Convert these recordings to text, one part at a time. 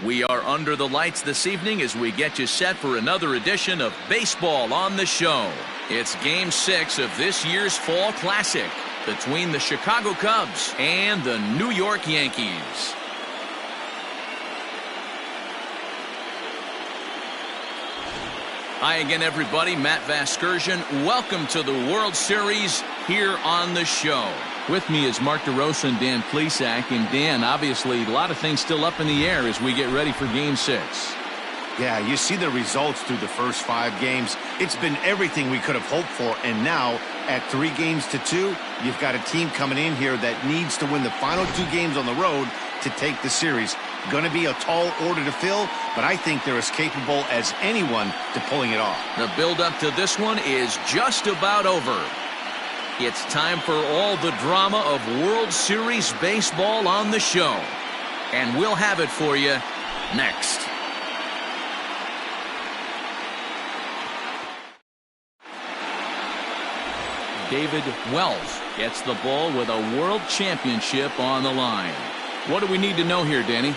We are under the lights this evening as we get you set for another edition of Baseball on the Show. It's Game 6 of this year's Fall Classic between the Chicago Cubs and the New York Yankees. Hi again, everybody. Matt Vasgersian. Welcome to the World Series here on the show. With me is Mark DeRosa and Dan Plesac. And Dan, obviously, a lot of things still up in the air as we get ready for Game 6. Yeah, you see the results through the first 5 games. It's been everything we could have hoped for. And now, at 3-2, you've got a team coming in here that needs to win the final 2 games on the road to take the series. Going to be a tall order to fill, but I think they're as capable as anyone to pulling it off. The build-up to this one is just about over. It's time for all the drama of World Series baseball on the show. And we'll have it for you next. David Wells gets the ball with a world championship on the line. What do we need to know here, Danny?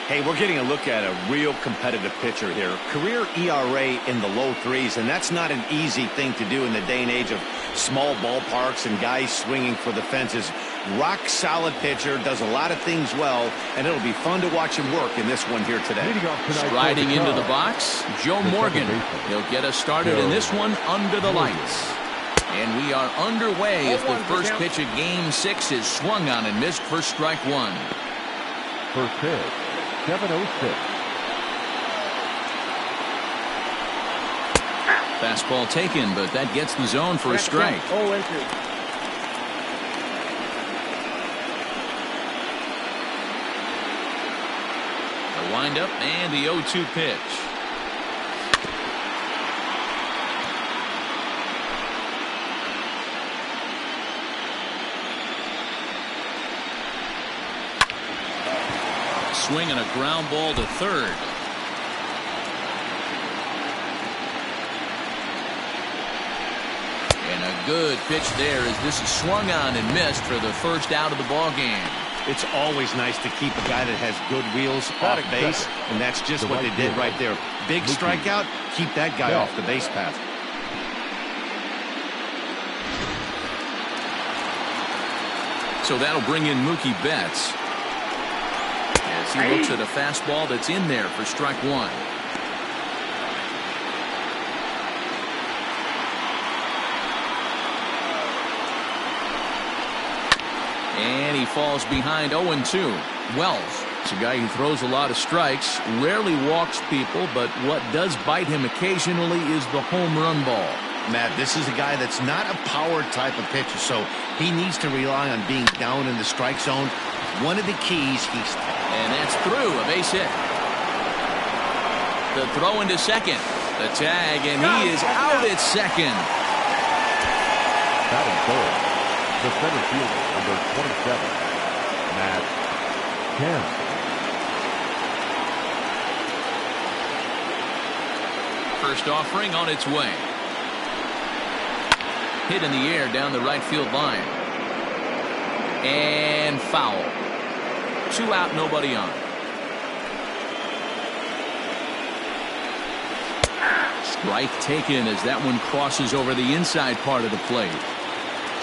Hey, we're getting a look at a real competitive pitcher here. Career ERA in the low 3s, and that's not an easy thing to do in the day and age of small ballparks and guys swinging for the fences. Rock solid pitcher, does a lot of things well, and it'll be fun to watch him work in this one here today. Striding into the box, Joe Morgan. He'll get us started in this one under the lights. And we are underway as the first pitch of Game 6 is swung on and missed for strike 1. First pitch, 7-0-6. Fastball taken, but that gets the zone for a strike. The windup and the 0-2 pitch. Swing and a ground ball to third. And a good pitch there as this is swung on and missed for the first out of the ball game. It's always nice to keep a guy that has good wheels off base, and that's just what they did right there. Big strikeout, keep that guy off the base path. So that'll bring in Mookie Betts. As he looks at a fastball that's in there for strike 1. And he falls behind 0-2. Wells, it's a guy who throws a lot of strikes, rarely walks people, but what does bite him occasionally is the home run ball. Matt, this is a guy that's not a power type of pitcher, so he needs to rely on being down in the strike zone. One of the keys and that's through, a base hit. The throw into second. The tag, and he is out at second. Batting third, the center fielder, number 27, Matt Kemp. First offering on its way. Hit in the air down the right field line. And foul. 2 out, nobody on. Strike taken as that one crosses over the inside part of the plate.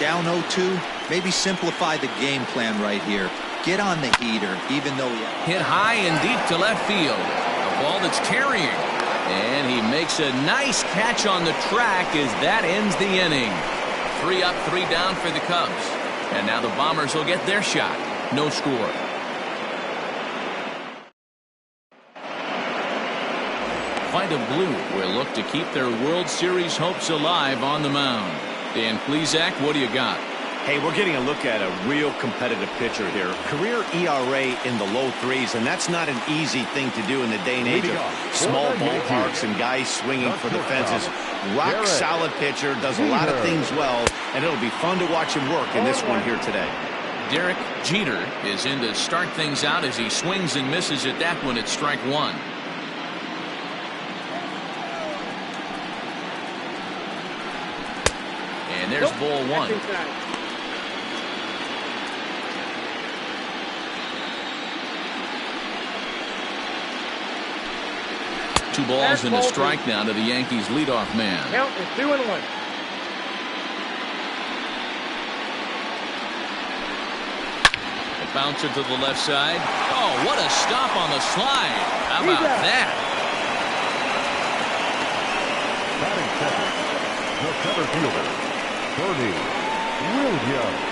Down 0-2, maybe simplify the game plan right here. Get on the heater, even though he hit high and deep to left field. A ball that's carrying. And he makes a nice catch on the track as that ends the inning. 3 up, 3 down for the Cubs. And now the Bombers will get their shot. No score. Vita Blue will look to keep their World Series hopes alive on the mound. Dan Plesac, what do you got? Hey, we're getting a look at a real competitive pitcher here. Career ERA in the low 3s, and that's not an easy thing to do in the day and age of small ballparks and guys swinging for the fences. Rock solid pitcher, does a lot of things well, and it'll be fun to watch him work in this one here today. Derek Jeter is in to start things out as he swings and misses at that one at strike 1. And there's ball 1. 2 balls and a strike now to the Yankees leadoff man. Count is 2-1. A bouncer to the left side. Oh, what a stop on the slide. How about that? Batting second, the center fielder, Bernie Williams.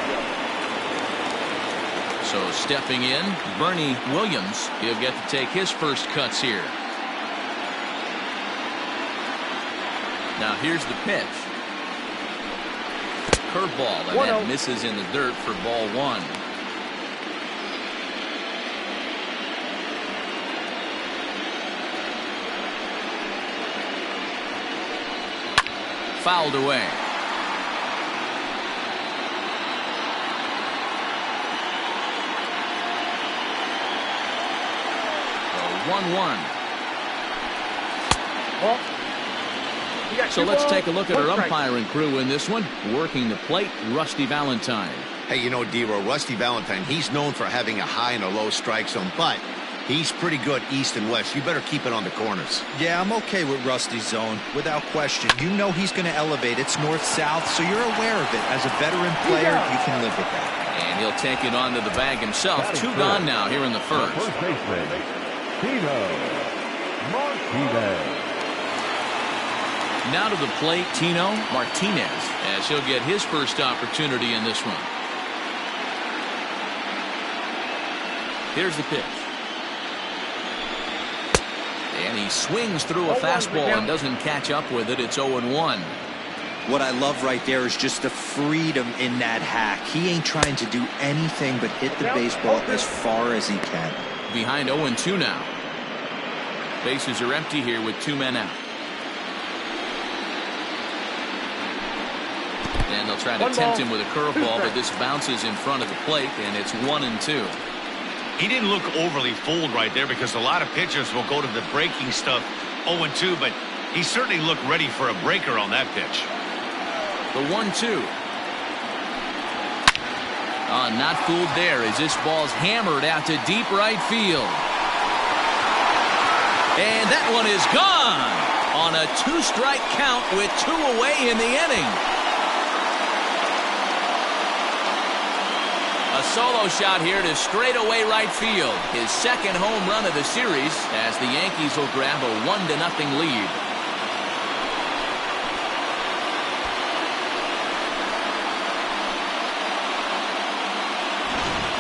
So stepping in, Bernie Williams. He'll get to take his first cuts here. Now here's the pitch. Curveball, and that misses in the dirt for ball 1. Fouled away. So 1-1. So let's take a look at our umpiring crew in this one. Working the plate, Rusty Valentine. Hey, you know, D-Row, Rusty Valentine, he's known for having a high and a low strike zone, but he's pretty good east and west. You better keep it on the corners. Yeah, I'm okay with Rusty's zone, without question. You know he's going to elevate. It's north-south, so you're aware of it. As a veteran player, you can live with that. And he'll take it onto the bag himself. 2 gone now here in the first. First baseman, Tino Martinez. Now to the plate, Tino Martinez, as he'll get his first opportunity in this one. Here's the pitch. And he swings through a fastball and doesn't catch up with it. It's 0-1. What I love right there is just the freedom in that hack. He ain't trying to do anything but hit the baseball as far as he can. Behind 0-2 now. Bases are empty here with 2 men out. And they'll try to tempt him with a curveball, but this bounces in front of the plate, and it's 1-2. He didn't look overly fooled right there because a lot of pitchers will go to the breaking stuff 0-2, but he certainly looked ready for a breaker on that pitch. The 1-2. Not fooled there as this ball's hammered out to deep right field. And that one is gone on a 2-strike count with 2 away in the inning. A solo shot here to straightaway right field. His second home run of the series as the Yankees will grab a 1-0 lead.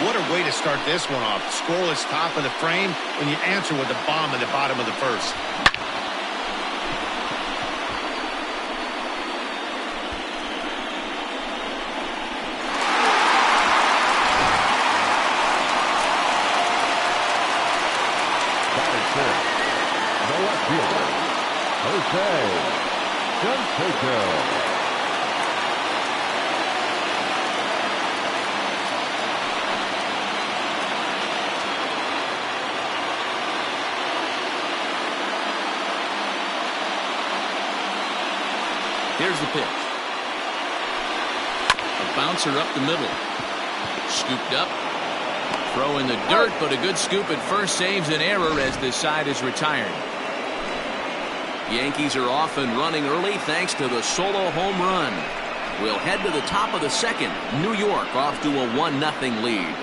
What a way to start this one off. Scoreless top of the frame, and you answer with a bomb in the bottom of the first. The left fielder, Jose Canseco. Here's the pitch. A bouncer up the middle. Scooped up. Throw in the dirt, but a good scoop at first saves an error as this side is retired. Yankees are off and running early thanks to the solo home run. We'll head to the top of the second. New York off to a 1-0 lead.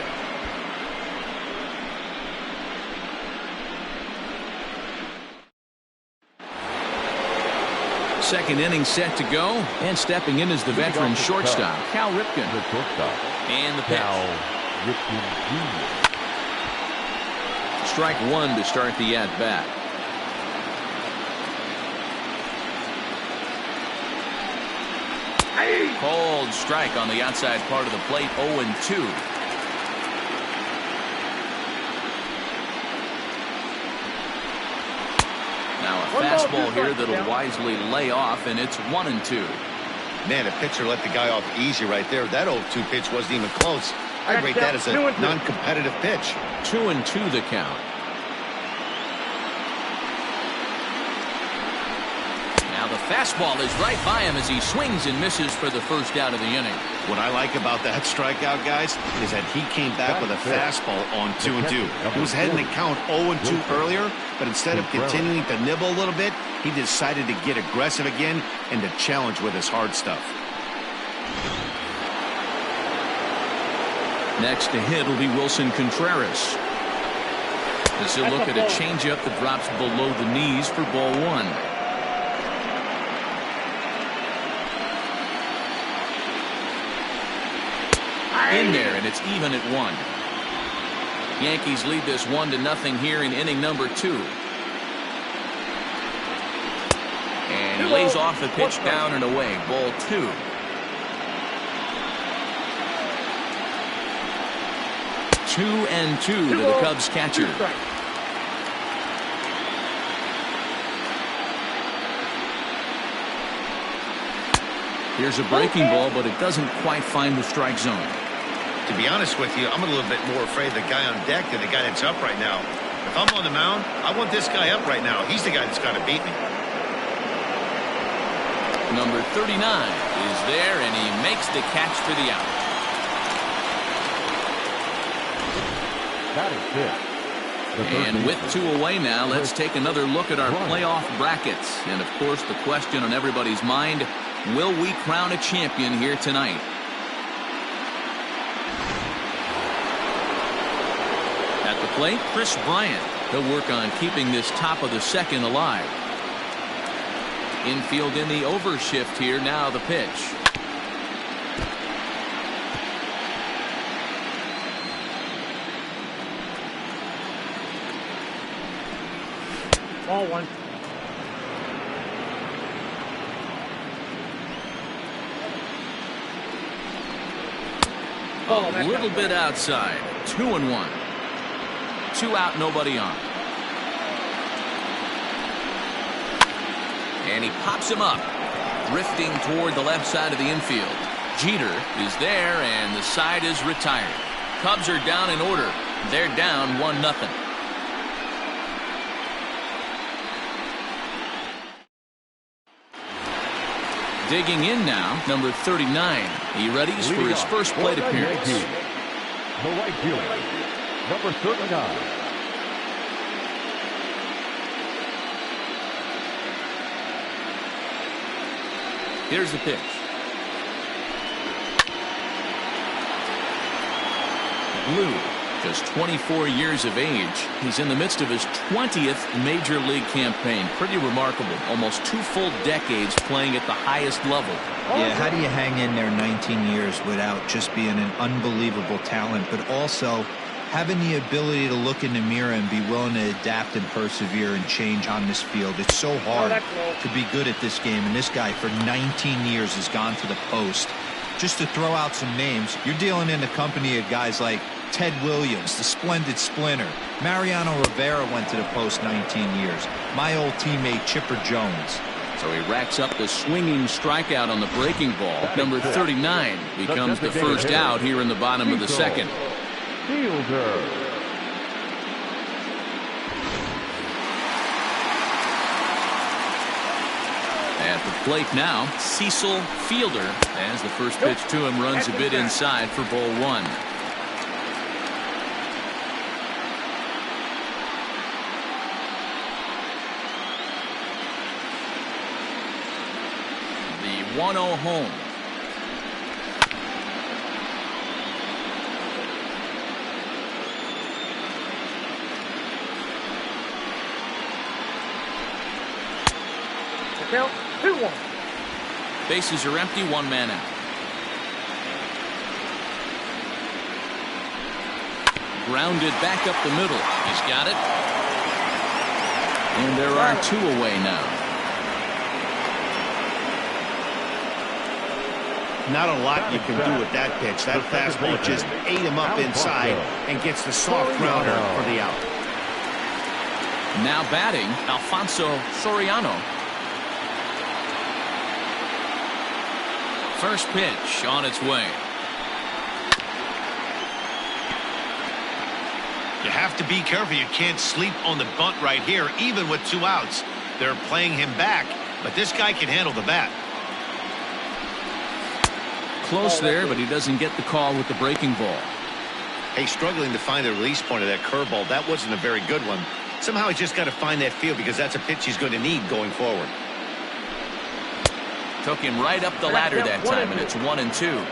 Second inning set to go, and stepping in is the veteran shortstop, Cal Ripken. And the pitch. Ripken Jr. Strike 1 to start the at-bat. Cold strike on the outside part of the plate, 0-2. Now a fastball here that'll wisely lay off, and it's 1-2. Man, a pitcher let the guy off easy right there. That 0-2 pitch wasn't even close. I'd rate that as a non-competitive pitch. 2-2 the count. Now the Fastball is right by him as he swings and misses for the first out of the inning. What I like about that strikeout, guys, is that he came back with a fastball on 2-2. He was heading to count 0-2 earlier, but instead of continuing to nibble a little bit, he decided to get aggressive again and to challenge with his hard stuff. Next to hit will be Wilson Contreras. As he'll look at a changeup that drops below the knees for ball one. In there, and it's even at 1. Yankees lead this 1-0 here in inning number 2. And he lays off the pitch down and away. Ball 2. Two and two to the Cubs catcher. Here's a breaking ball, but it doesn't quite find the strike zone. To be honest with you, I'm a little bit more afraid of the guy on deck than the guy that's up right now. If I'm on the mound, I want this guy up right now. He's the guy that's got to beat me. Number 39 is there, and he makes the catch for the out. That is it. And with 2 away now, let's take another look at our playoff brackets. And, of course, the question on everybody's mind, will we crown a champion here tonight? At the plate, Chris Bryant. He'll work on keeping this top of the second alive. Infield in the overshift here. Now the pitch. Ball 1. A little bit outside. 2-1. 2 out, nobody on. And he pops him up, drifting toward the left side of the infield. Jeter is there, and the side is retired. Cubs are down in order. They're down 1-0. Digging in now, number 39. He readies for his first plate appearance. The right fielder, number 39. Here's the pitch. Blue, just 24 years of age. He's in the midst of his 20th major league campaign. Pretty remarkable. Almost 2 full decades playing at the highest level. Yeah, how do you hang in there 19 years without just being an unbelievable talent, but also having the ability to look in the mirror and be willing to adapt and persevere and change on this field? It's so hard to be good at this game, and this guy for 19 years has gone to the post. Just to throw out some names, you're dealing in the company of guys like Ted Williams, the splendid splinter. Mariano Rivera went to the post 19 years. My old teammate Chipper Jones. So he racks up the swinging strikeout on the breaking ball. Number 39 becomes the first out here in the bottom of the second. Fielder. At the plate now, Cecil Fielder, as the first pitch to him runs a bit inside for ball 1. The 1-0 home. Count 2-1. Bases are empty, 1 man out. Grounded back up the middle. He's got it. And there are 2 away now. Not a lot you can do with that pitch. That fastball just ate him up inside and gets the soft grounder for the out. Now batting, Alfonso Soriano. First pitch on its way. You have to be careful. You can't sleep on the bunt right here, even with 2 outs. They're playing him back, but this guy can handle the bat. Close there, but he doesn't get the call with the breaking ball. Hey, struggling to find the release point of that curveball. That wasn't a very good one. Somehow he's just got to find that feel because that's a pitch he's going to need going forward. Took him right up the ladder that time, and it's 1-2.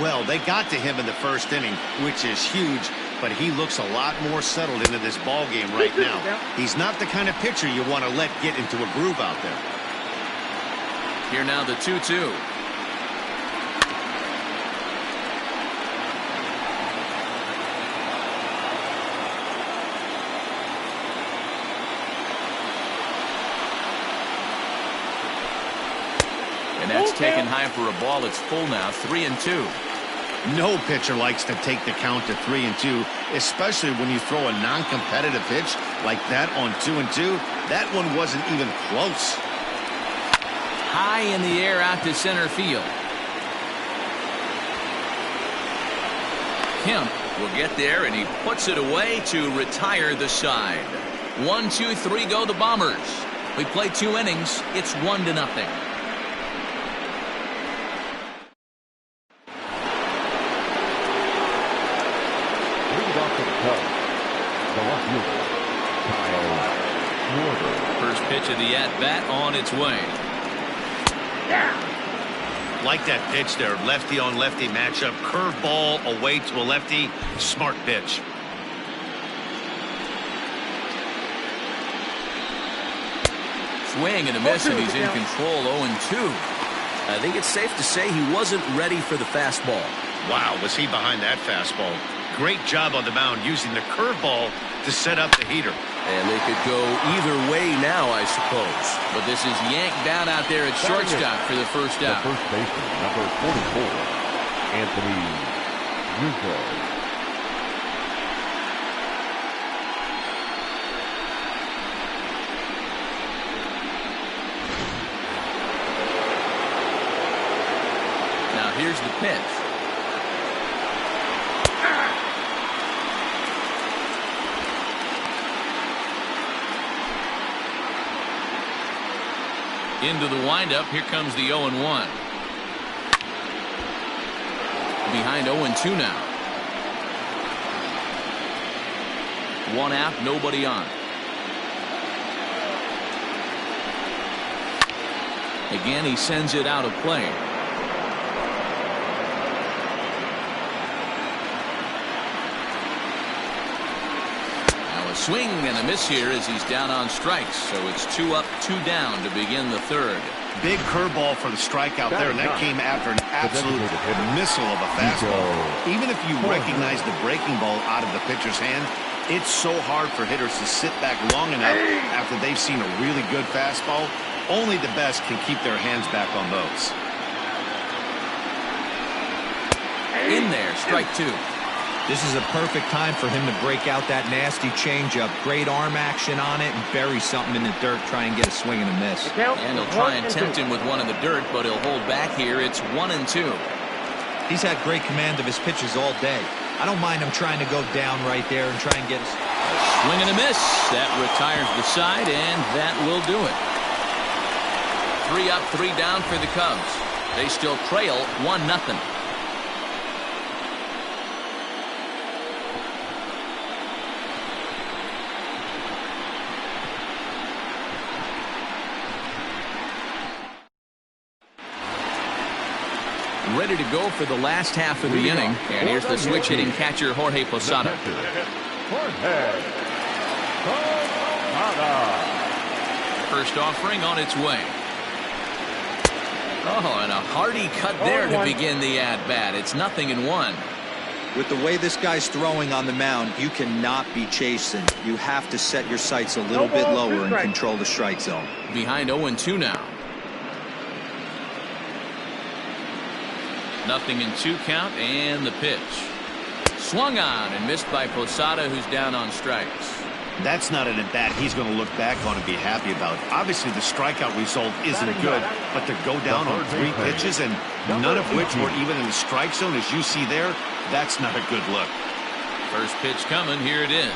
Well, they got to him in the first inning, which is huge, but he looks a lot more settled into this ball game right now. He's not the kind of pitcher you want to let get into a groove out there. Here now the 2-2. And that's taken high for a ball. It's full now, 3-2. No pitcher likes to take the count to 3-2, especially when you throw a non-competitive pitch like that on 2-2. That one wasn't even close. High in the air out to center field. Kemp will get there, and he puts it away to retire the side. 1-2-3 go the Bombers. We play 2 innings. It's 1-0. First pitch of the at-bat on its way. Like that pitch there, lefty on lefty matchup, curveball away to a lefty, smart pitch. Swing and a miss, and he's in control. 0-2. I think it's safe to say he wasn't ready for the fastball. Wow, was he behind that fastball. Great job on the mound using the curveball to set up the heater. And they could go either way now, I suppose. But this is yanked down out there at shortstop for the first out. The first baseman, number 44, Anthony Rizzo. Now here's the pitch. Into the windup. Here comes the 0-1. Behind 0-2 now. 1 out, nobody on. Again, he sends it out of play. Swing and a miss here as he's down on strikes. So it's 2 up, 2 down to begin the third. Big curveball for the strikeout there, and that came after an absolute missile of a fastball. Even if you recognize the breaking ball out of the pitcher's hand, it's so hard for hitters to sit back long enough after they've seen a really good fastball. Only the best can keep their hands back on those. In there, strike 2. This is a perfect time for him to break out that nasty changeup. Great arm action on it and bury something in the dirt, try and get a swing and a miss. And he'll try and tempt him with one in the dirt, but he'll hold back here. It's 1-2. He's had great command of his pitches all day. I don't mind him trying to go down right there and try and get a swing and a miss. That retires the side, and that will do it. 3 up, 3 down for the Cubs. They still trail 1-0. Ready to go for the last half of the inning. And here's the switch hitting catcher, Jorge Posada. First offering on its way. Oh, and a hearty cut there to begin the at-bat. It's 0-1. With the way this guy's throwing on the mound, you cannot be chasing. You have to set your sights a little bit lower and control the strike zone. Behind 0-2 now. 0-2 count, and the pitch. Swung on and missed by Posada, who's down on strikes. That's not an at-bat he's going to look back on and be happy about. Obviously, the strikeout result isn't good, but to go down on 3 pitches and none of which were even in the strike zone, as you see there, that's not a good look. First pitch coming. Here it is.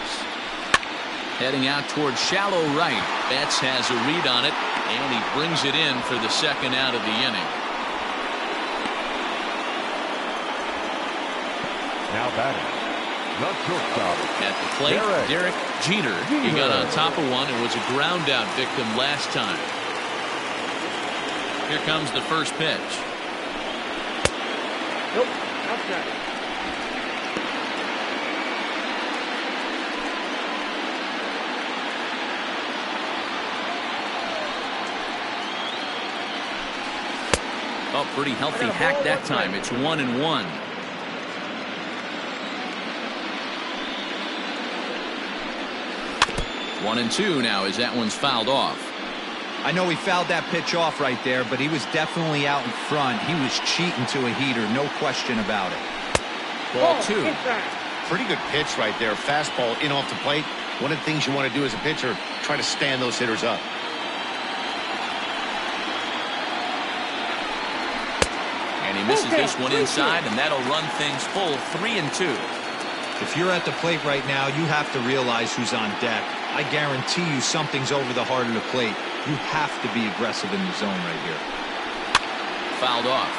Heading out towards shallow right. Betts has a read on it, and he brings it in for the second out of the inning. Now batting, the shortstop. At the plate, Derek Jeter. He got on top of one and was a ground out victim last time. Here comes the first pitch. Nope, outside. Oh, pretty healthy hack that time. It's 1-1. One and two now as that one's fouled off. I know he fouled that pitch off right there, but he was definitely out in front. He was cheating to a heater, no question about it. Ball two. Pretty good pitch right there. Fastball in off the plate. One of the things you want to do as a pitcher, try to stand those hitters up. And he misses this one inside, and that'll run things full 3-2. If you're at the plate right now, you have to realize who's on deck. I guarantee you something's over the heart of the plate. You have to be aggressive in the zone right here. Fouled off.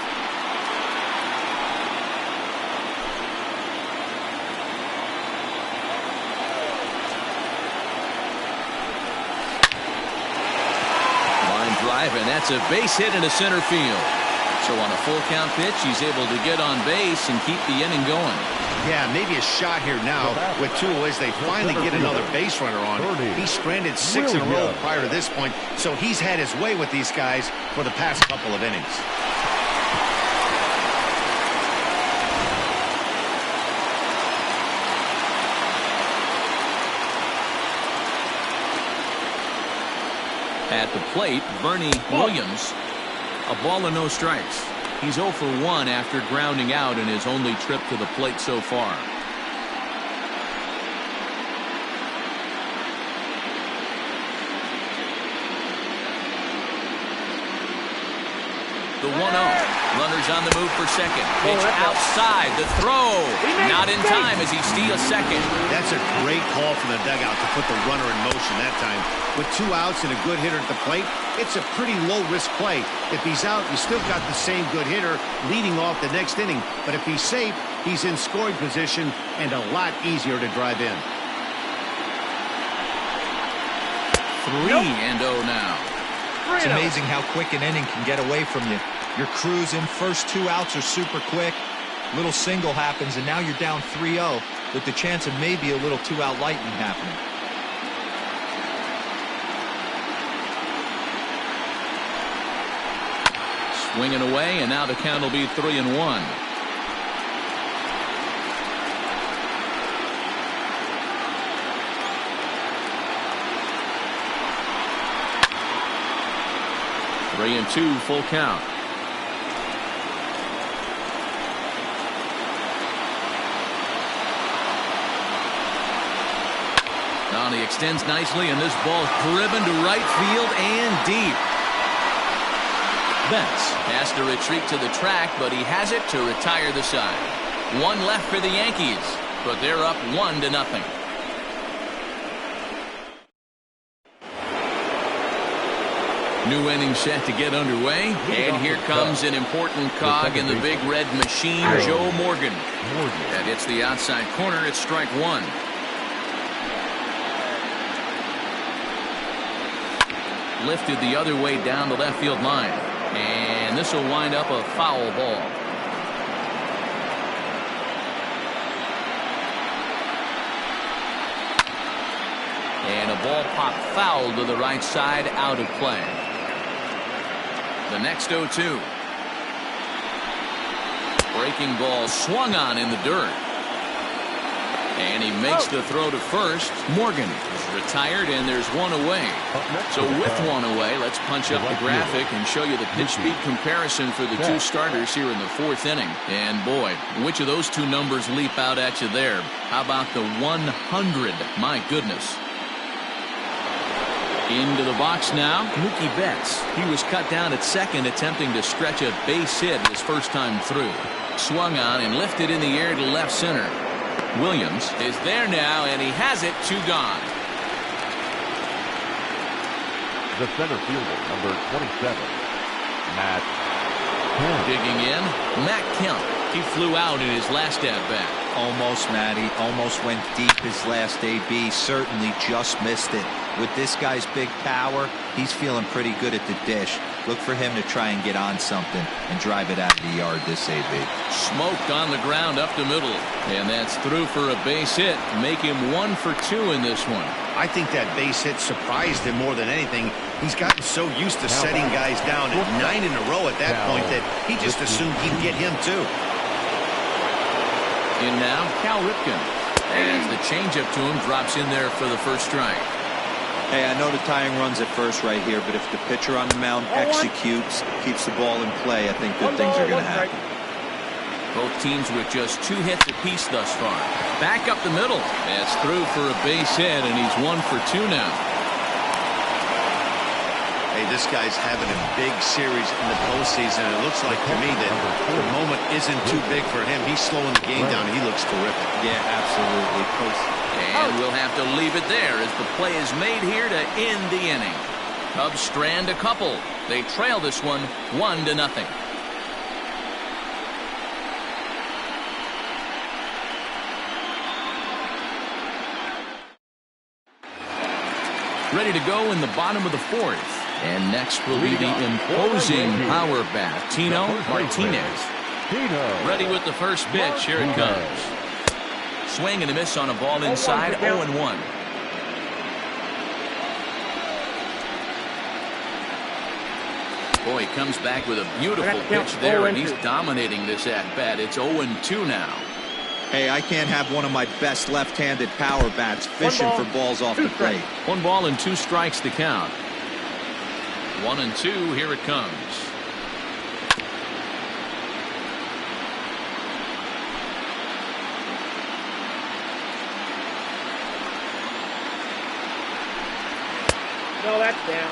Line drive, and that's a base hit into center field. So on a full count pitch, he's able to get on base and keep the inning going. Yeah, maybe a shot here now with two as they finally get another base runner on. He stranded 6 in a row prior to this point, so he's had his way with these guys for the past couple of innings. At the plate, Bernie Williams. A ball and no strikes. He's 0 for 1 after grounding out in his only trip to the plate so far. The 1-0. Runners on the move for second. Pitch outside. The throw. Not in time as he steals second. That's a great call from the dugout to put the runner in motion that time. With 2 outs and a good hitter at the plate, it's a pretty low-risk play. If he's out, you still got the same good hitter leading off the next inning. But if he's safe, he's in scoring position and a lot easier to drive in. 3-0 now. It's amazing how quick an inning can get away from you. You're cruising. First 2 outs are super quick. Little single happens, and now you're down 3-0 with the chance of maybe a little 2-out lightning happening. Swinging away, and now the count will be 3-1. Three and 2, full count. Now he extends nicely, and this ball's driven to right field and deep. Betts has to retreat to the track, but he has it to retire the side. 1 left for the Yankees, but they're up 1-0. New inning set to get underway, and here comes an important cog in the big red machine, Joe Morgan. That hits the outside corner. It's strike 1. Lifted the other way down the left field line, and this will wind up a foul ball. And a ball popped foul to the right side, out of play. The next 0-2. Breaking ball swung on in the dirt. And he makes the throw to first. Morgan is retired, and there's 1 away. So with 1 away, let's punch up the graphic and show you the pitch speed comparison for the 2 starters here in the 4th inning. And boy, which of those 2 numbers leap out at you there? How about the 100? My goodness. Into the box now, Mookie Betts. He was cut down at second, attempting to stretch a base hit his first time through. Swung on and lifted in the air to left center. Williams is there now, and he has it, 2 gone. the center fielder, number 27, Matt Kemp. Digging in, Matt Kemp. He flew out in his last at-bat. Almost, Matty. Almost went deep his last AB. Certainly just missed it. With this guy's big power, he's feeling pretty good at the dish. Look for him to try and get on something and drive it out of the yard this AB. Smoked on the ground up the middle. And that's through for a base hit. Make him 1 for 2 in this one. I think that base hit surprised him more than anything. He's gotten so used to setting guys down at 9 in a row at that point that he just assumed he'd get him too. In now, Cal Ripken. As the changeup to him drops in there for the first strike. Hey, I know the tying run's at first right here, but if the pitcher on the mound executes, keeps the ball in play, I think good things are going to happen. Both teams with just 2 hits apiece thus far. Back up the middle. That's through for a base hit, and he's 1 for 2 now. Hey, this guy's having a big series in the postseason. It looks like to me that the moment isn't too big for him. He's slowing the game down. He looks terrific. Yeah, absolutely. And we'll have to leave it there as the play is made here to end the inning. Cubs strand a couple. They trail this one 1-0. Ready to go in the bottom of the 4th. And next will be the imposing power bat, Tino Martinez. Ready with the first pitch. Here it comes. Swing and a miss on a ball inside. 0-1. Boy, he comes back with a beautiful pitch there, and he's dominating this at-bat. It's 0-2 now. Hey, I can't have one of my best left-handed power bats fishing for balls off the plate. 1 ball and 2 strikes to count. 1-2. Here it comes. No, that's down.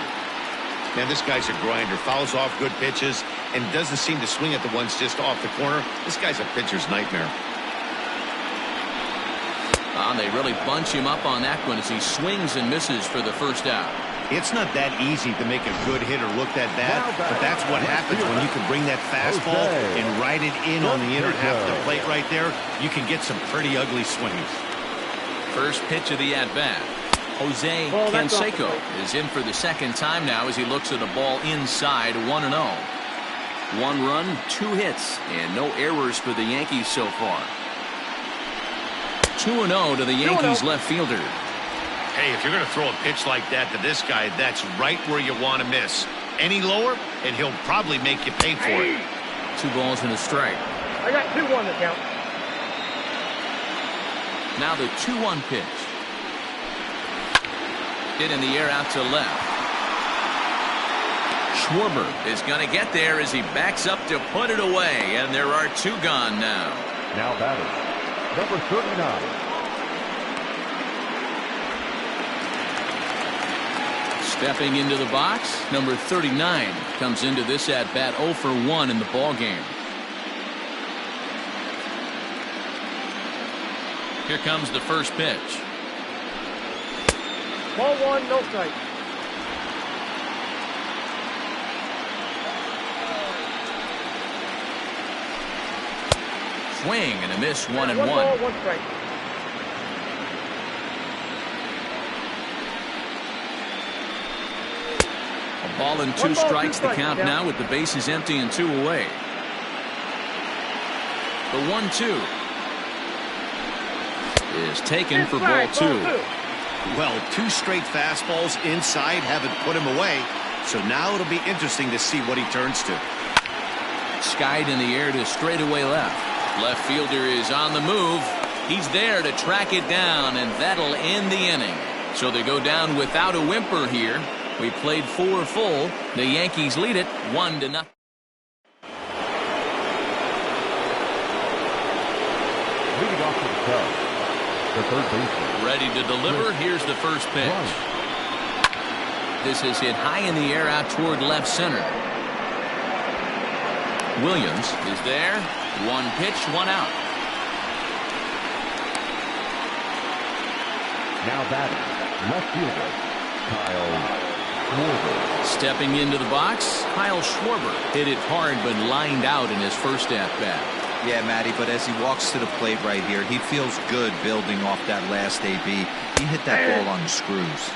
Man, this guy's a grinder. Fouls off good pitches and doesn't seem to swing at the ones just off the corner. This guy's a pitcher's nightmare. They really bunch him up on that one as he swings and misses for the first out. It's not that easy to make a good hitter look that bad, but that's what happens when you can bring that fastball and ride it in on the inner half of the plate right there. You can get some pretty ugly swings. First pitch of the at-bat. Jose Canseco is in for the second time now as he looks at a ball inside. 1-0. 1 run, 2 hits, and no errors for the Yankees so far. 2-0 to the Yankees left fielder. Hey, if you're going to throw a pitch like that to this guy, that's right where you want to miss. Any lower, and he'll probably make you pay for it. 2 balls and a strike. I got 2-1 to count. Now the 2-1 pitch. Hit in the air out to left. Schwarber is going to get there as he backs up to put it away, and there are 2 gone now. Now batter, number 39. Stepping into the box, number 39 comes into this at-bat 0 for 1 in the ballgame. Here comes the first pitch. Ball 1, no strike. Swing and a miss. 1-1. 1 ball, 1 strike. A ball and 2 strikes the count now with the bases empty and 2 away. The 1-2 is taken for ball 2. Well, 2 straight fastballs inside haven't put him away, so now it'll be interesting to see what he turns to. Skied in the air to straightaway left. Left fielder is on the move. He's there to track it down, and that'll end the inning. So they go down without a whimper here. We played 4 full. The Yankees lead it 1-0. Leading off to the Cubs, the third baseman. Ready to deliver. Here's the first pitch. This is hit high in the air out toward left center. Williams is there. 1 pitch, 1 out. Now batting, left fielder Kyle Schwarber. Stepping into the box, Kyle Schwarber hit it hard but lined out in his first at-bat. Yeah, Matty, but as he walks to the plate right here, he feels good building off that last AB. He hit that ball on the screws.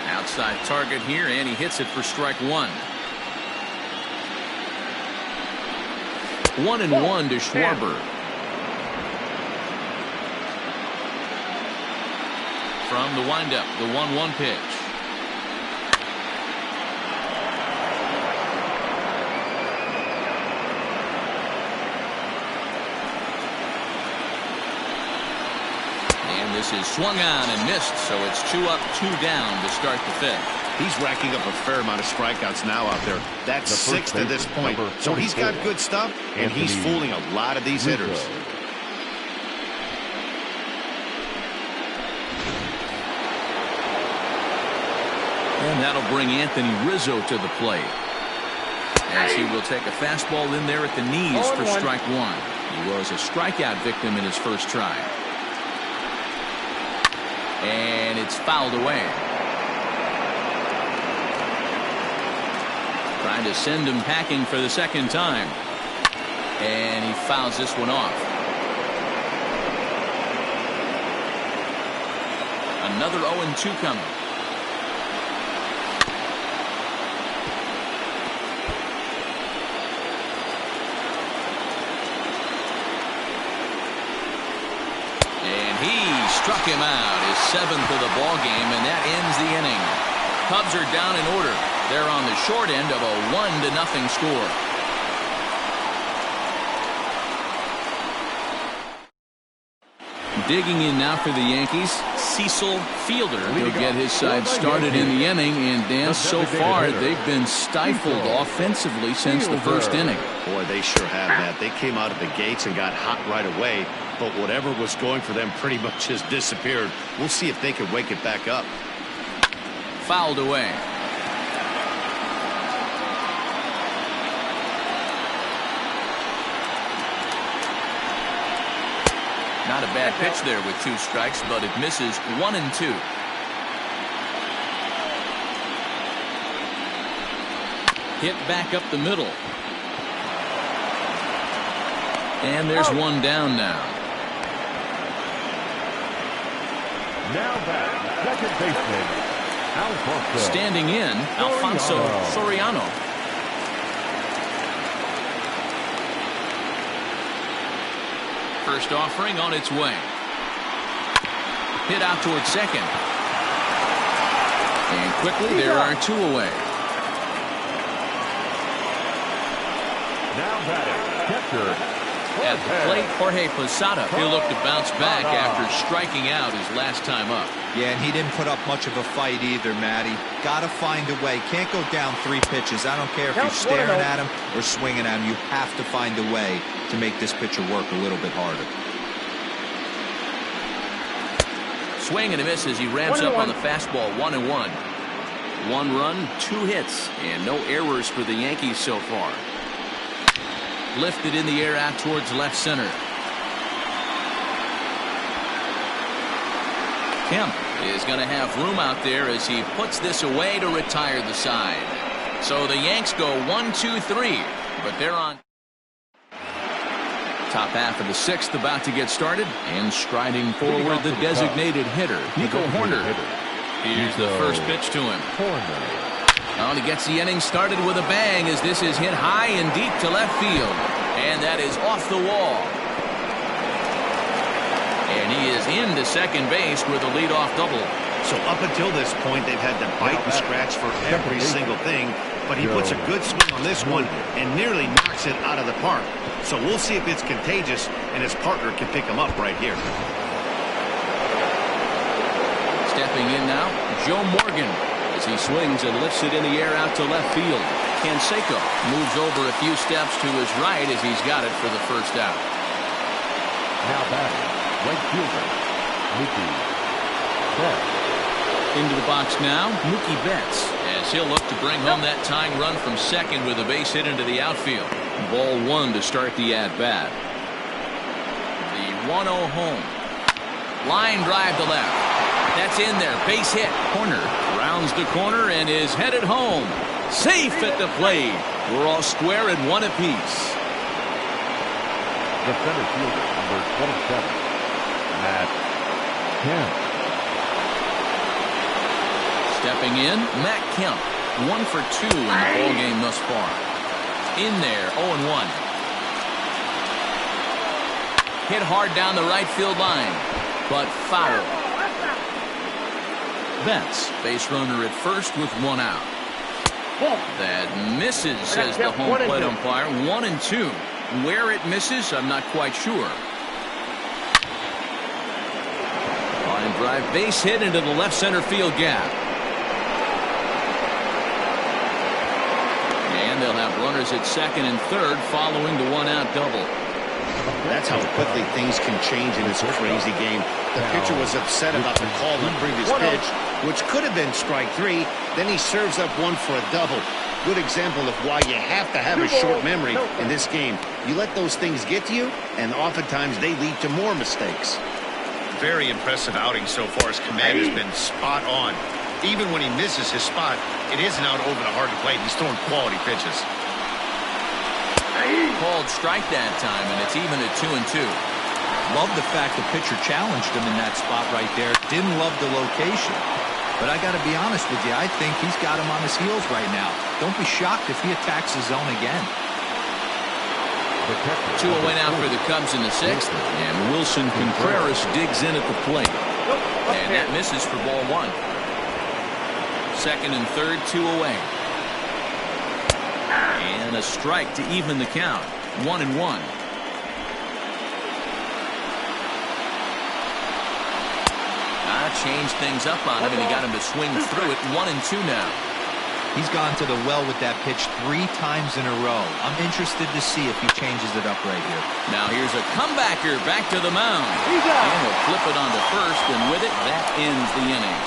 Outside target here, and he hits it for strike one. 1-1 to Schwarber. From the windup, the 1-1 pitch. And this is swung on and missed, so it's 2 up, 2 down to start the fifth. He's racking up a fair amount of strikeouts now out there. That's 6 at this point. So he's got good stuff, and he's fooling a lot of these hitters. And that'll bring Anthony Rizzo to the plate, as he will take a fastball in there at the knees for strike one. He was a strikeout victim in his first try. And it's fouled away. Trying to send him packing for the second time. And he fouls this one off. Another 0-2 coming. And he struck him out, his 7th of the ball game, and that ends the inning. Cubs are down in order. They're on the short end of a 1-0 score. Digging in now for the Yankees, Cecil Fielder will get his side started in the inning. And Dan, so far they've been stifled offensively since the first inning. Boy, they sure have that. They came out of the gates and got hot right away, but whatever was going for them pretty much has disappeared. We'll see if they can wake it back up. Fouled away. Not a bad pitch there with 2 strikes, but it misses 1-2. Hit back up the middle. And there's one down now. Now back, second baseman, Alfonso. Standing in, Alfonso Soriano. First offering on its way. Hit out towards second. And quickly there are 2 away. Now batting, catcher. At the plate, Jorge Posada. He'll look to bounce back after striking out his last time up. Yeah, and he didn't put up much of a fight either, Matty. Got to find a way. Can't go down 3 pitches. I don't care if you're staring at him or swinging at him. You have to find a way to make this pitcher work a little bit harder. Swing and a miss as he ramps up on the fastball. 1-1. 1 run, 2 hits, and no errors for the Yankees so far. Lifted in the air out towards left center. Kemp is going to have room out there as he puts this away to retire the side. So the Yanks go 1-2-3, but they're on. Top half of the 6th about to get started, and striding forward the designated hitter, Nico Hoerner. Here's the first pitch to him. And he gets the inning started with a bang as this is hit high and deep to left field. And that is off the wall. And he is into second base with a leadoff double. So up until this point, they've had to bite and scratch for every single thing. But he puts a good swing on this one and nearly knocks it out of the park. So we'll see if it's contagious and his partner can pick him up right here. Stepping in now, Joe Morgan, as he swings and lifts it in the air out to left field. Canseco moves over a few steps to his right as he's got it for the first out. Now batting, right fielder, Mookie Betts. Into the box now, Mookie Betts, as he'll look to bring home that tying run from second with a base hit into the outfield. Ball 1 to start the at-bat. The 1-0 home. Line drive to left. That's in there. Base hit. Corner. Rounds the corner and is headed home. Safe at the plate. We're all square at 1 apiece. The center fielder, number 27, Matt Kemp. Stepping in, Matt Kemp. 1 for 2 in the ball game thus far. In there, 0-1. Hit hard down the right field line, but foul. Betts, base runner at first with 1 out. That misses, says the home plate umpire. 1-2. Where it misses, I'm not quite sure. Line drive, base hit into the left center field gap. And they'll have runners at second and third following the 1-out double. That's how quickly things can change in this crazy game. The pitcher was upset about the call on the previous pitch, which could have been strike 3. Then he serves up 1 for a double. Good example of why you have to have a short memory in this game. You let those things get to you, and oftentimes they lead to more mistakes. Very impressive outing so far. His command has been spot on. Even when he misses his spot, it isn't out over the hard plate. He's throwing quality pitches. Called strike that time, and it's even at 2-2. Love the fact the pitcher challenged him in that spot right there. Didn't love the location. But I got to be honest with you, I think he's got him on his heels right now. Don't be shocked if he attacks the zone again. 2 away now for the Cubs in the 6th, and Wilson Contreras digs in at the plate. And that misses for ball 1. Second and third, 2 away. And a strike to even the count. 1-1. Changed things up on him, and he got him to swing through it. 1-2 now. He's gone to the well with that pitch 3 times in a row. I'm interested to see if he changes it up right here. Now here's a comebacker back to the mound. And he'll flip it onto first, and with it, that ends the inning.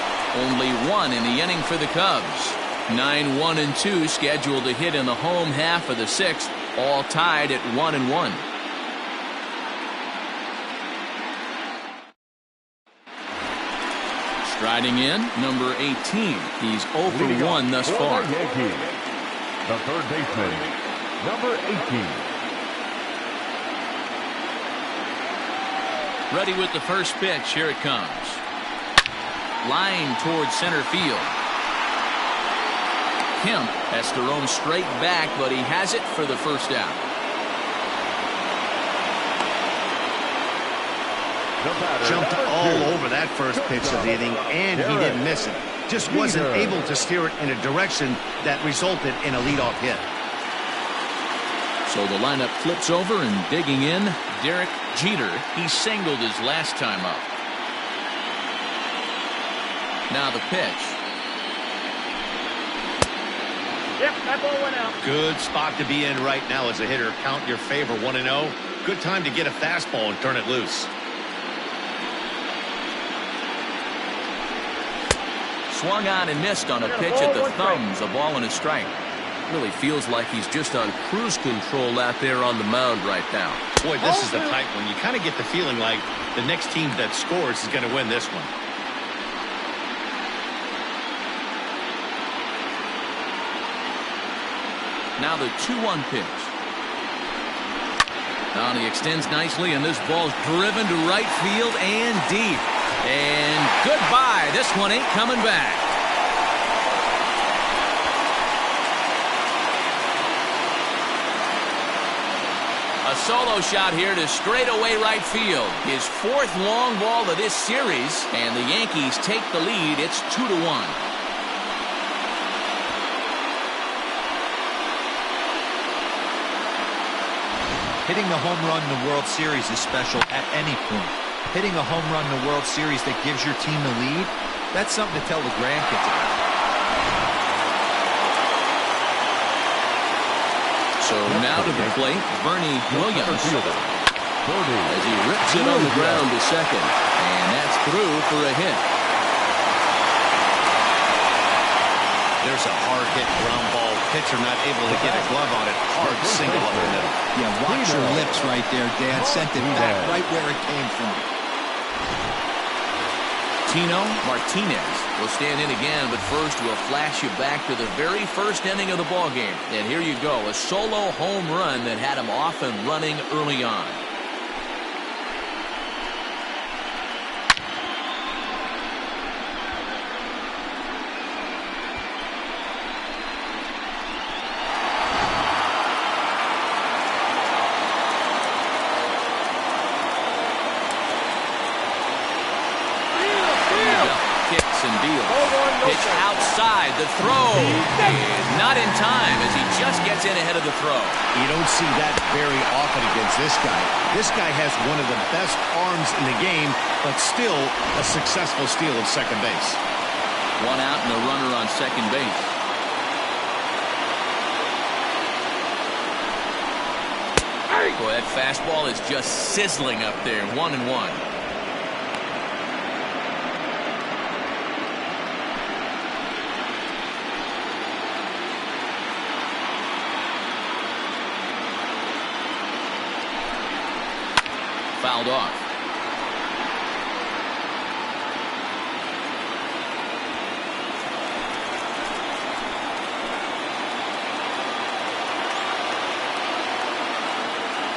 Only 1 in the inning for the Cubs. 9-1-2 scheduled to hit in the home half of the 6th, all tied at 1-1. Striding in, number 18. He's 0 for 1 thus far. Yankees, the third baseman, number 18. Ready with the first pitch. Here it comes. Line towards center field. Kemp has to roam straight back, but he has it for the first out. Jumped all over that first pitch of the inning, and he didn't miss it. Just wasn't able to steer it in a direction that resulted in a leadoff hit. So the lineup flips over, and digging in, Derek Jeter. He singled his last time up. Now the pitch. Yep, that ball went out. Good spot to be in right now as a hitter. Count your favor, 1-0. Good time to get a fastball and turn it loose. Swung on and missed on a pitch at the thumbs. A ball and a strike. Really feels like he's just on cruise control out there on the mound right now. Boy, this is the type one. You kind of get the feeling like the next team that scores is going to win this one. Now the 2-1 pitch. Now he extends nicely, and this ball's driven to right field and deep. And goodbye. This one ain't coming back. A solo shot here to straightaway right field. His 4th long ball of this series, and the Yankees take the lead. It's 2-1. Hitting a home run in the World Series is special at any point. Hitting a home run in the World Series that gives your team the lead, that's something to tell the grandkids about. So now to the plate, Bernie Williams, as he rips it on the ground to second. And that's through for a hit. There's a hard hit ground ball. Pitcher not able to get a glove on it. Hard single up the middle. Yeah, watch your lips right there, Dan. Sent it back right where it came from. Martinez will stand in again, but first we'll flash you back to the very first inning of the ball game. And here you go, a solo home run that had him off and running early on. Pitch outside, the throw, and not in time as he just gets in ahead of the throw. You don't see that very often against this guy. This guy has one of the best arms in the game, but still a successful steal of second base. One out and a runner on second base. Boy, that fastball is just sizzling up there, 1-1. Fouled off.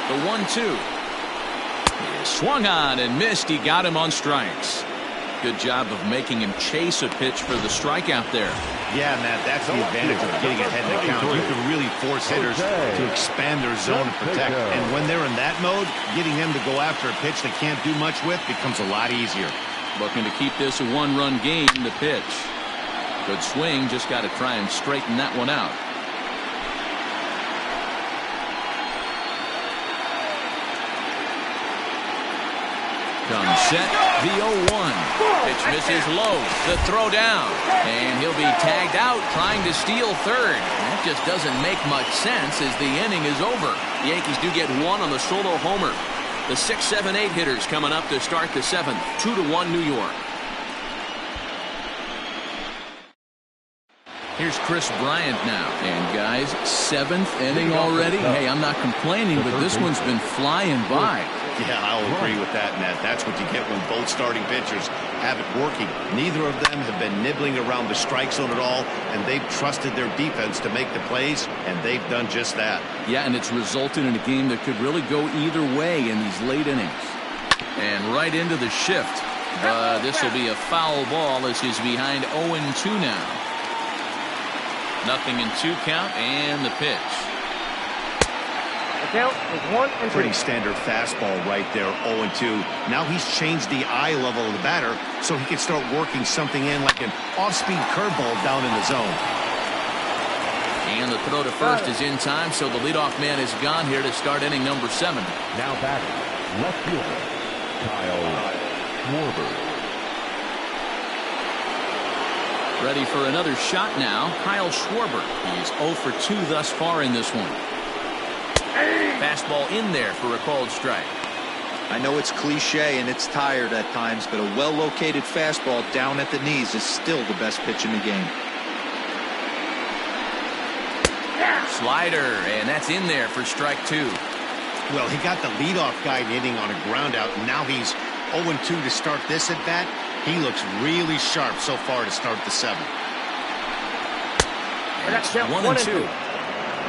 The 1-2. He swung on and missed. He got him on strikes. Good job of making him chase a pitch for the strikeout there. Yeah, Matt, that's the advantage of getting ahead in the count. You can really force hitters to expand their zone and protect. And when they're in that mode, getting them to go after a pitch they can't do much with becomes a lot easier. Looking to keep this a one-run game. The pitch. Good swing. Just got to try and straighten that one out. Comes set, the 0-1. Pitch misses low, the throw down. And he'll be tagged out trying to steal third. That just doesn't make much sense as the inning is over. The Yankees do get one on the solo homer. The 6, 7, 8 hitters coming up to start the 7th. 2-1 New York. Here's Chris Bryant now. And guys, 7th inning already. Hey, I'm not complaining, but this one's been flying by. Yeah, I'll agree with that, Matt. That's what you get when both starting pitchers have it working. Neither of them have been nibbling around the strike zone at all, and they've trusted their defense to make the plays, and they've done just that. Yeah, and it's resulted in a game that could really go either way in these late innings. And right into the shift. This will be a foul ball as he's behind 0-2 now. 0-2 count, and the pitch. Count is 1-2. Pretty standard fastball right there, 0-2. Now he's changed the eye level of the batter so he can start working something in like an off-speed curveball down in the zone. And the throw to first is in time, so the leadoff man is gone here to start inning number 7. Now batting, left fielder, Kyle Schwarber. Ready for another shot now, Kyle Schwarber. He's 0 for 2 thus far in this one. Fastball in there for a called strike. I know it's cliche and it's tired at times, but a well-located fastball down at the knees is still the best pitch in the game. Slider, and that's in there for strike 2. Well, he got the leadoff guy hitting on a ground out, and now he's 0-2 to start this at bat. He looks really sharp so far to start the 7th. And it's 1-2.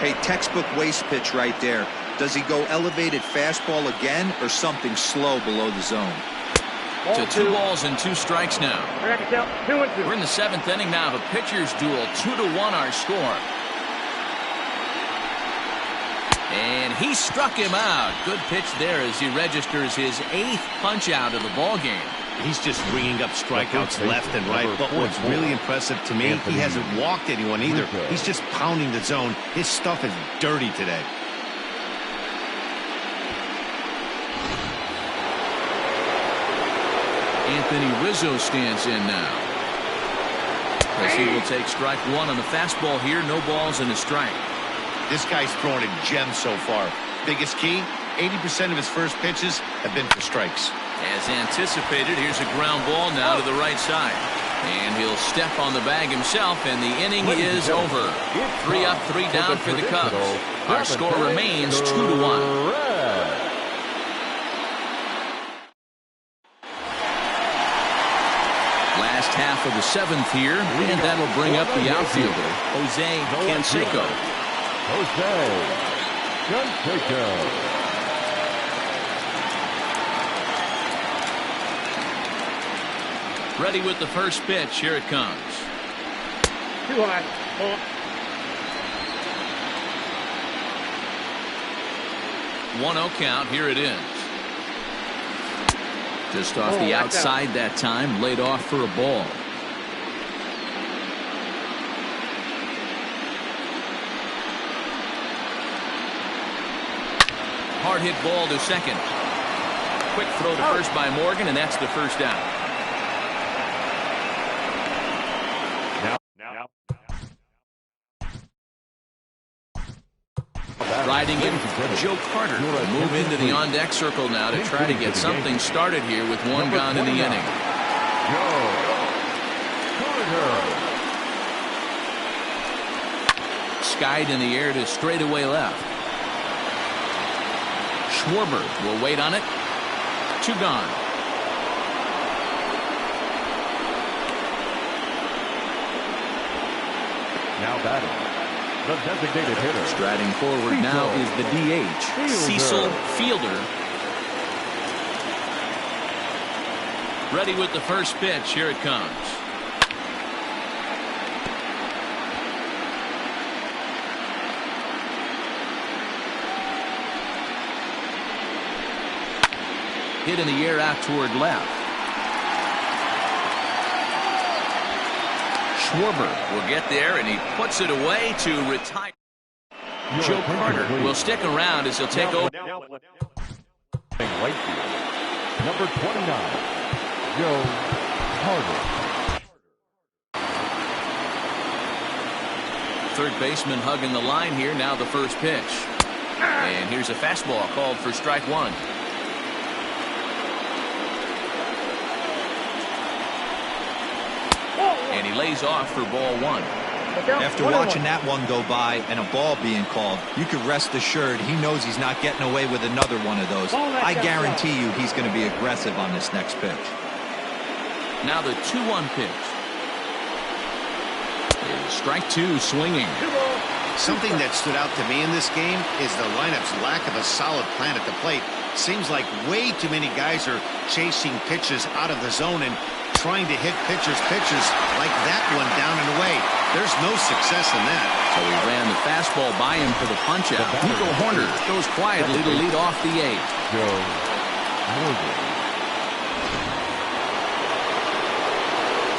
Hey, textbook waste pitch right there. Does he go elevated fastball again or something slow below the zone? To 2 balls and 2 strikes now. 2-2. We're in the 7th inning now of a pitcher's duel. 2-1 our score. And he struck him out. Good pitch there as he registers his 8th punch out of the ball game. He's just ringing up strikeouts left and right. But what's really impressive to me, he hasn't walked anyone either. He's just pounding the zone. His stuff is dirty today. Anthony Rizzo stands in now. As he will take strike 1 on the fastball here. No balls and a strike. This guy's throwing a gem so far. Biggest key, 80% of his first pitches have been for strikes. As anticipated, here's a ground ball now to the right side. And he'll step on the bag himself, and the inning is over. 3 up, 3 down for the Cubs. Our score remains 2-1. top of the 7th here, and that'll bring up the outfielder, Jose Canseco. Jose Canseco. Ready with the first pitch. Here it comes. Too high. 1-0 count. Here it is. Just off the outside that time. Laid off for a ball. Hard hit ball to second. Quick throw to first by Morgan, and that's the first out. Riding in, Joe Carter will move into the on-deck circle now to try to get something started here with one gone in the inning. Joe Carter. Skied in the air to straightaway left. Schwarber will wait on it. 2 gone. Now batting, the designated hitter. Striding forward now is the DH, Cecil Fielder. Ready with the first pitch. Here it comes. Hit in the air out toward left. Schwarber will get there, and he puts it away to retire. Joe Carter will stick around as he'll take over. Right field, number 29, Joe Carter. Third baseman hugging the line here. Now the first pitch. And here's a fastball called for strike 1. And he lays off for ball 1. After watching that one go by and a ball being called, you can rest assured he knows he's not getting away with another one of those. I guarantee you he's going to be aggressive on this next pitch. Now the 2-1 pitch. Strike 2 swinging. Something that stood out to me in this game is the lineup's lack of a solid plan at the plate. Seems like way too many guys are chasing pitches out of the zone and trying to hit pitchers like that one down and away. There's no success in that. So he ran the fastball by him for the punch-out. Nico Horner goes quietly to lead off the 8th. Joe Morgan.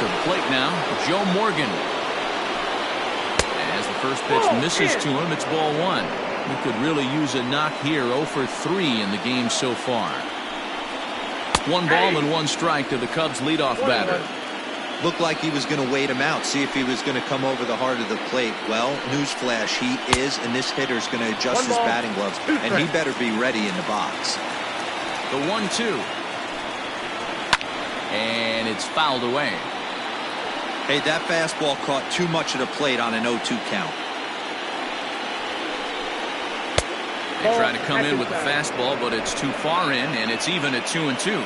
To the plate now, Joe Morgan. As the first pitch misses to him, it's ball 1. He could really use a knock here. 0 for 3 in the game so far. 1 ball and 1 strike to the Cubs leadoff batter. Looked like he was going to wait him out, see if he was going to come over the heart of the plate. Well, newsflash, he is, and this hitter's going to adjust his batting gloves, and he better be ready in the box. The 1-2. And it's fouled away. Hey, that fastball caught too much of the plate on an 0-2 count. They try to come in with the fastball, but it's too far in, and it's even at 2-2.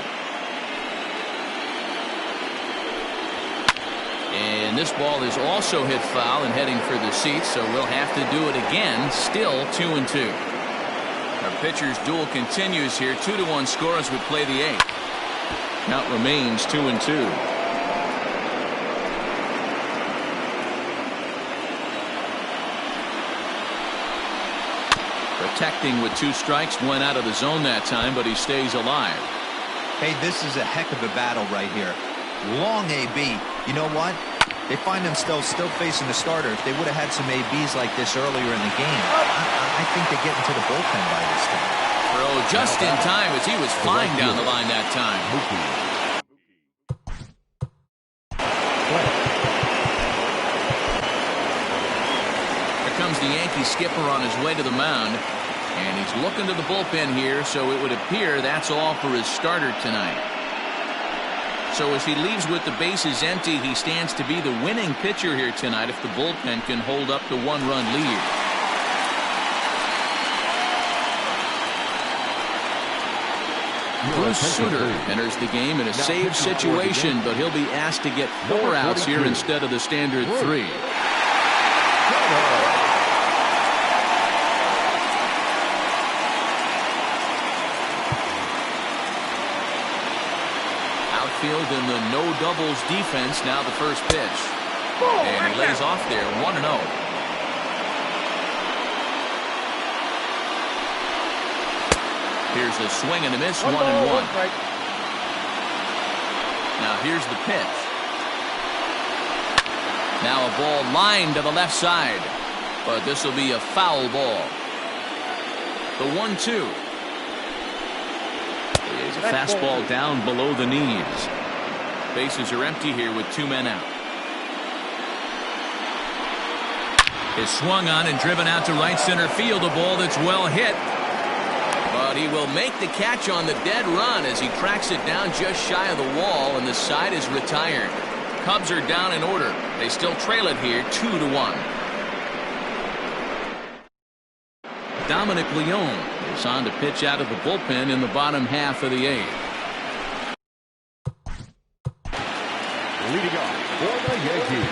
And this ball is also hit foul and heading for the seats, so we'll have to do it again. Still 2-2. Our pitcher's duel continues here. 2-1 score as we play the 8th. Count remains 2-2. Protecting with 2 strikes, went out of the zone that time, but he stays alive. Hey, this is a heck of a battle right here. Long AB. You know what? They find themselves still facing the starter. If they would have had some ABs like this earlier in the game, I think they get into the bullpen by this time. Throw just in time as he was flying down the line that time. Here comes the Yankee skipper on his way to the mound. And he's looking to the bullpen here, so it would appear that's all for his starter tonight. So as he leaves with the bases empty, he stands to be the winning pitcher here tonight if the bullpen can hold up the 1-run lead. Bruce Sutter enters the game in a save situation, but he'll be asked to get 4 outs here instead of the standard 3. Outfield in the no doubles defense. Now the first pitch. And he lays off there, 1-0. Here's a swing and a miss, 1-1. Now here's the pitch. Now a ball lined to the left side, but this will be a foul ball. The 1-2 is a fastball down below the knees. Bases are empty here with 2 men out. Is swung on and driven out to right center field. A ball that's well hit. But he will make the catch on the dead run as he tracks it down just shy of the wall, and the side is retired. Cubs are down in order. They still trail it here 2-1. Dominic Leone is on to pitch out of the bullpen in the bottom half of the 8th. Leading off for the Yankees,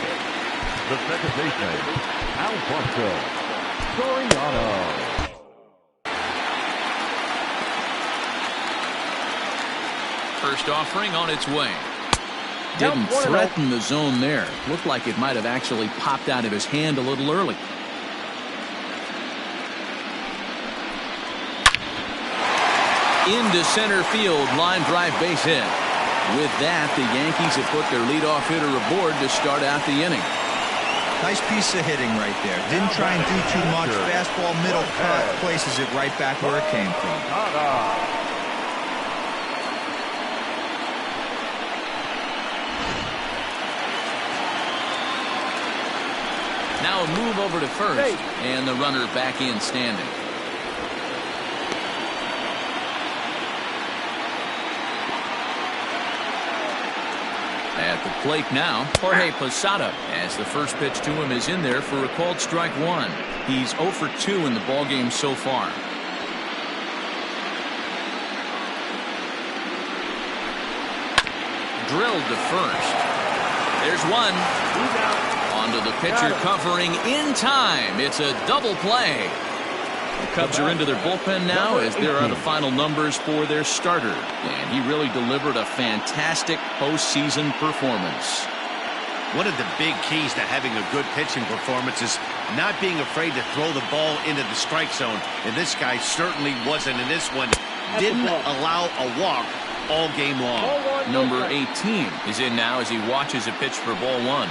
the second baseman, Alfonso Soriano. First offering on its way. Didn't threaten the zone there. Looked like it might have actually popped out of his hand a little early. Into center field, line drive, base hit. With that, the Yankees have put their leadoff hitter aboard to start out the inning. Nice piece of hitting right there. Didn't try and do too much. Fastball middle cut, places it right back where it came from. Now a move over to first, and the runner back in standing. At the plate now, Jorge Posada, as the first pitch to him is in there for a called strike 1. He's 0 for 2 in the ballgame so far. Drilled to first. There's one. Onto the pitcher covering in time. It's a double play. The Cubs are into their bullpen now as there are the final numbers for their starter. And he really delivered a fantastic postseason performance. One of the big keys to having a good pitching performance is not being afraid to throw the ball into the strike zone. And this guy certainly wasn't in this one. Didn't allow a walk all game long. Number 18 is in now as he watches a pitch for ball 1.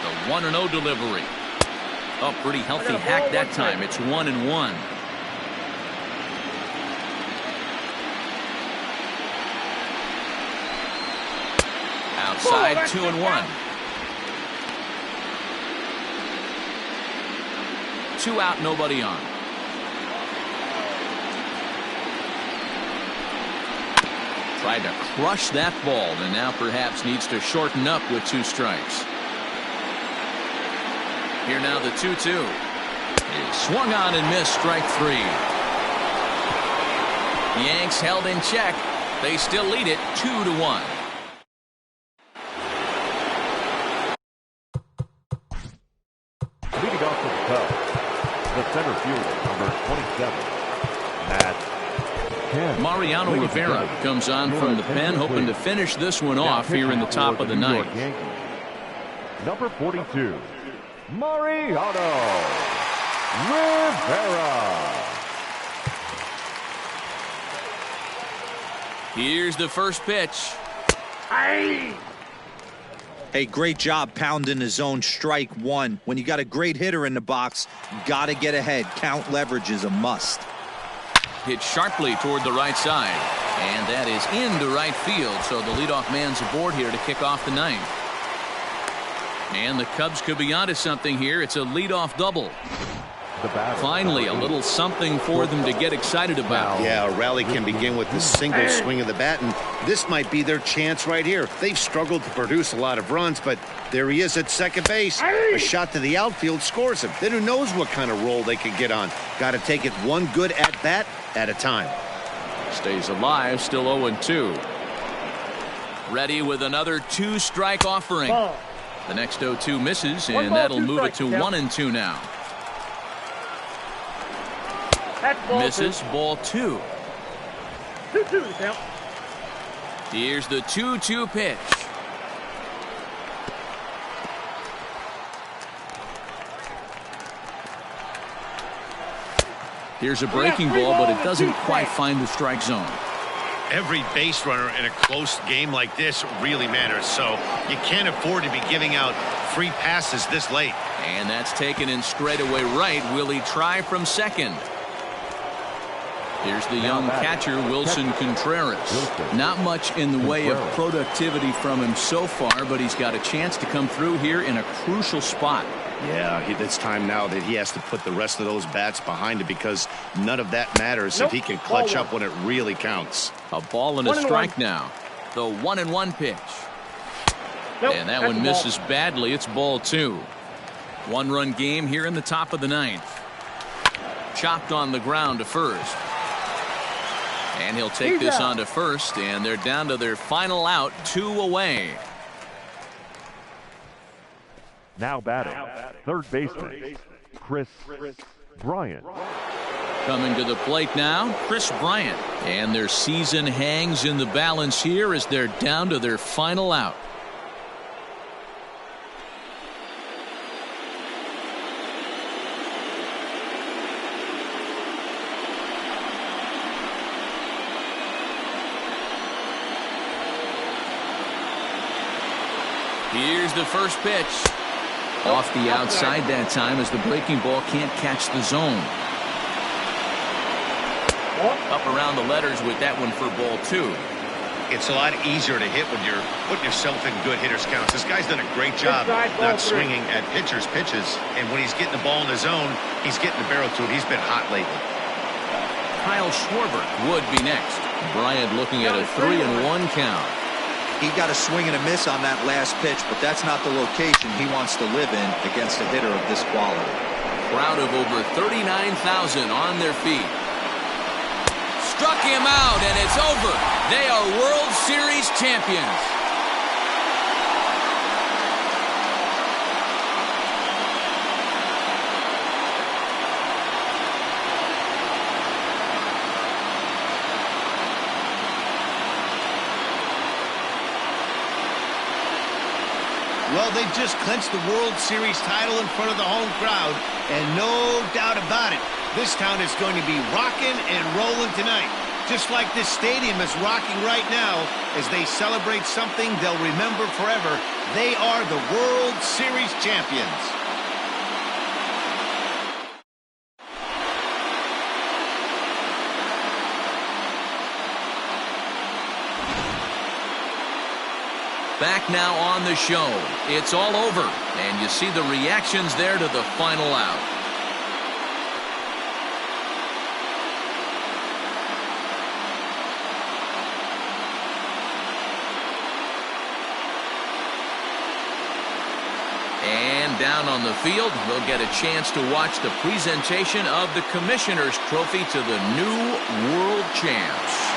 The 1-0 delivery. Oh, pretty healthy hack that time. It's 1-1. Outside, 2-1. 2 out, nobody on. Tried to crush that ball, and now perhaps needs to shorten up with 2 strikes. Here now the 2-2. He swung on and missed, strike 3. Yanks held in check. They still lead it 2-1. Leading off for the Cubs, the center fielder, number 27, Matt. Mariano Rivera comes on from the pen, hoping to finish this one off here in the top of the 9th. Number 42, Mariano Rivera. Here's the first pitch. Hey, great job pounding the zone, strike 1. When you got a great hitter in the box, got to get ahead. Count leverage is a must. Hit sharply toward the right side, and that is into right field, so the leadoff man's aboard here to kick off the 9th. And the Cubs could be onto something here. It's a leadoff double. the batter. Finally, a little something for them to get excited about. Yeah, a rally can begin with the single swing of the bat, and this might be their chance right here. They've struggled to produce a lot of runs, but there he is at second base. A shot to the outfield scores him. Then who knows what kind of roll they could get on. Got to take it one good at-bat at a time. Stays alive, still 0-2. Ready with another 2-strike offering. The next 0-2 misses, and that'll move it to 1-2 now. Misses, ball 2. 2-2 count. Here's the 2-2 pitch. Here's a breaking ball, but it doesn't quite find the strike zone. Every base runner in a close game like this really matters, so you can't afford to be giving out free passes this late. And that's taken in straightaway right. Will he try from second? Here's the young catcher, Wilson Contreras. Not much in the way of productivity from him so far, but he's got a chance to come through here in a crucial spot. Yeah, it's time now that he has to put the rest of those bats behind it, because none of that matters if he can clutch up when it really counts. A ball and a strike now. The 1-1 pitch. And that one misses badly. It's ball 2. 1-run game here in the top of the 9th. Chopped on the ground to first. And he'll take this on to first, and they're down to their final out, 2 away. Now batting, third baseman, Chris Bryant. Coming to the plate now, Chris Bryant. And their season hangs in the balance here as they're down to their final out. Here's the first pitch. Off the outside that time as the breaking ball can't catch the zone. Up around the letters with that one for ball 2. It's a lot easier to hit when you're putting yourself in good hitters' counts. This guy's done a great job not swinging at pitchers' pitches, and when he's getting the ball in the zone, he's getting the barrel to it. He's been hot lately. Kyle Schwarber would be next. Bryant looking at a 3-1 count. He got a swing and a miss on that last pitch, but that's not the location he wants to live in against a hitter of this quality. Crowd of over 39,000 on their feet. Struck him out, and it's over. They are World Series champions. Well, they've just clinched the World Series title in front of the home crowd, and no doubt about it, this town is going to be rocking and rolling tonight. Just like this stadium is rocking right now as they celebrate something they'll remember forever. They are the World Series champions. Back now on the show. It's all over, and you see the reactions there to the final out. And down on the field, we'll get a chance to watch the presentation of the Commissioner's Trophy to the new World Champs.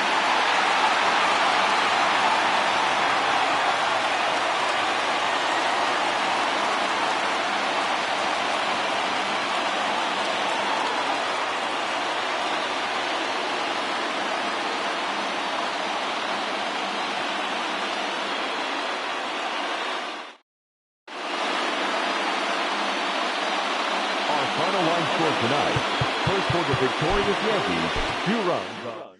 Final line score tonight. First for the victorious Yankees, 2 runs.